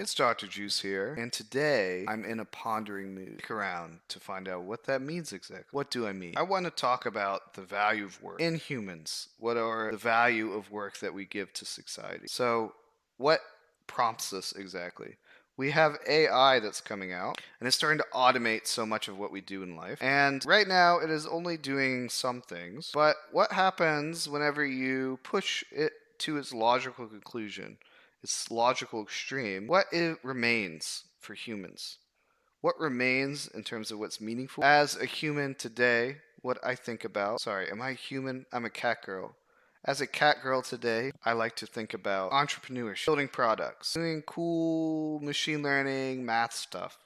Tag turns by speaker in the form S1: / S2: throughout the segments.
S1: It's Dr. Juice here, and today I'm in a pondering mood. Stick around to find out what that means exactly. What do I mean? I want to talk about the value of work in humans. What are the value of work that we give to society? So, what prompts this exactly? We have AI that's coming out, and it's starting to automate so much of what we do in life. And right now, it is only doing some things. But what happens whenever you push it to its logical conclusion? Its logical extreme, what it remains for humans? What remains in terms of what's meaningful? As a human today, what I think about, sorry, am I human? I'm a cat girl. As a cat girl today, I like to think about entrepreneurship, building products, doing cool machine learning, math stuff.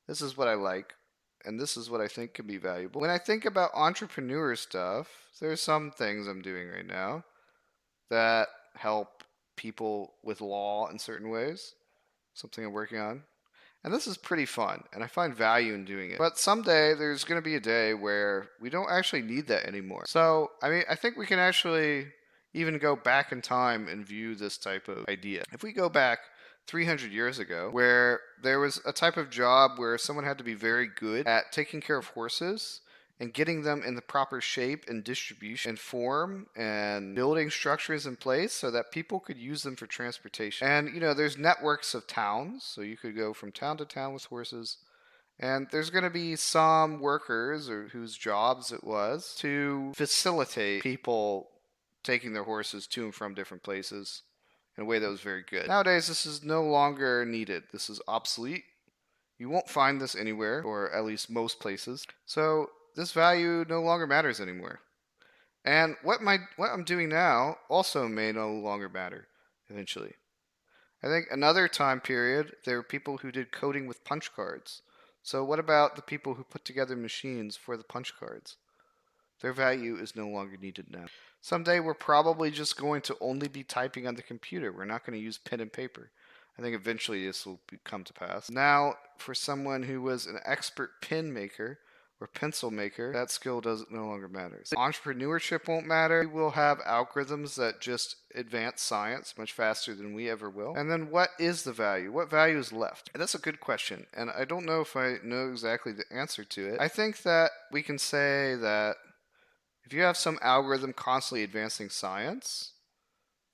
S1: This is what I like, and this is what I think can be valuable. When I think about entrepreneur stuff, there's some things I'm doing right now that help people with law in certain ways, something I'm working on. And this is pretty fun, and I find value in doing it. But someday there's going to be a day where we don't actually need that anymore. So, I think we can actually even go back in time and view this type of idea. If we go back 300 years ago, where there was a type of job where someone had to be very good at taking care of horses and getting them in the proper shape and distribution and form and building structures in place so that people could use them for transportation. And there's networks of towns, so you could go from town to town with horses. And there's going to be some workers or whose jobs it was to facilitate people taking their horses to and from different places in a way that was very good. Nowadays, this is no longer needed. This is obsolete. You won't find this anywhere, or at least most places. So this value no longer matters anymore. And what I'm doing now also may no longer matter eventually. I think another time period, there were people who did coding with punch cards. So what about the people who put together machines for the punch cards? Their value is no longer needed now. Someday we're probably just going to only be typing on the computer. We're not going to use pen and paper. I think eventually this will come to pass. Now, for someone who was an expert pen maker or pencil maker, that skill doesn't no longer matter. So entrepreneurship won't matter. We will have algorithms that just advance science much faster than we ever will. And then what is the value? What value is left? And that's a good question. And I don't know if I know exactly the answer to it. I think that we can say that if you have some algorithm constantly advancing science,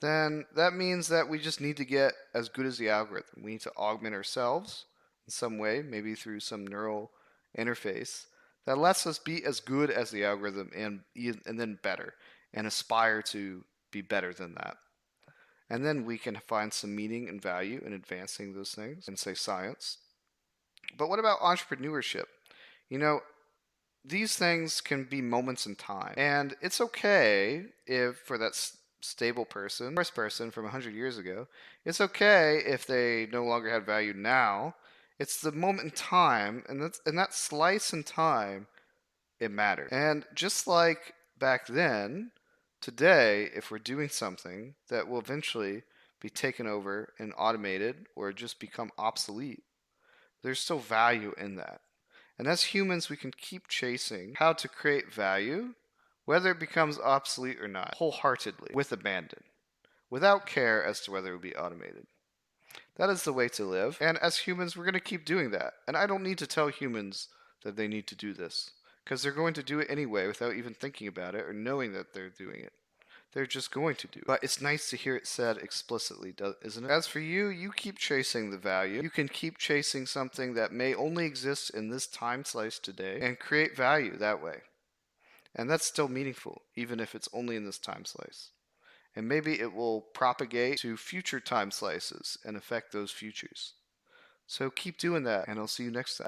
S1: then that means that we just need to get as good as the algorithm. We need to augment ourselves in some way, maybe through some neural interface that lets us be as good as the algorithm and then better and aspire to be better than that. And then we can find some meaning and value in advancing those things and say science. But what about entrepreneurship? You know, these things can be moments in time. And it's okay if for that stable person, first person from 100 years ago, it's okay if they no longer have value now. It's the moment in time, and that slice in time, it matters. And just like back then, today, if we're doing something that will eventually be taken over and automated or just become obsolete, there's still value in that. And as humans, we can keep chasing how to create value, whether it becomes obsolete or not, wholeheartedly, with abandon, without care as to whether it will be automated. That is the way to live. And as humans, we're going to keep doing that. And I don't need to tell humans that they need to do this, because they're going to do it anyway without even thinking about it or knowing that they're doing it. They're just going to do. But it's nice to hear it said explicitly, isn't it? As for you, you keep chasing the value. You can keep chasing something that may only exist in this time slice today and create value that way. And that's still meaningful, even if it's only in this time slice. And maybe it will propagate to future time slices and affect those futures. So keep doing that, and I'll see you next time.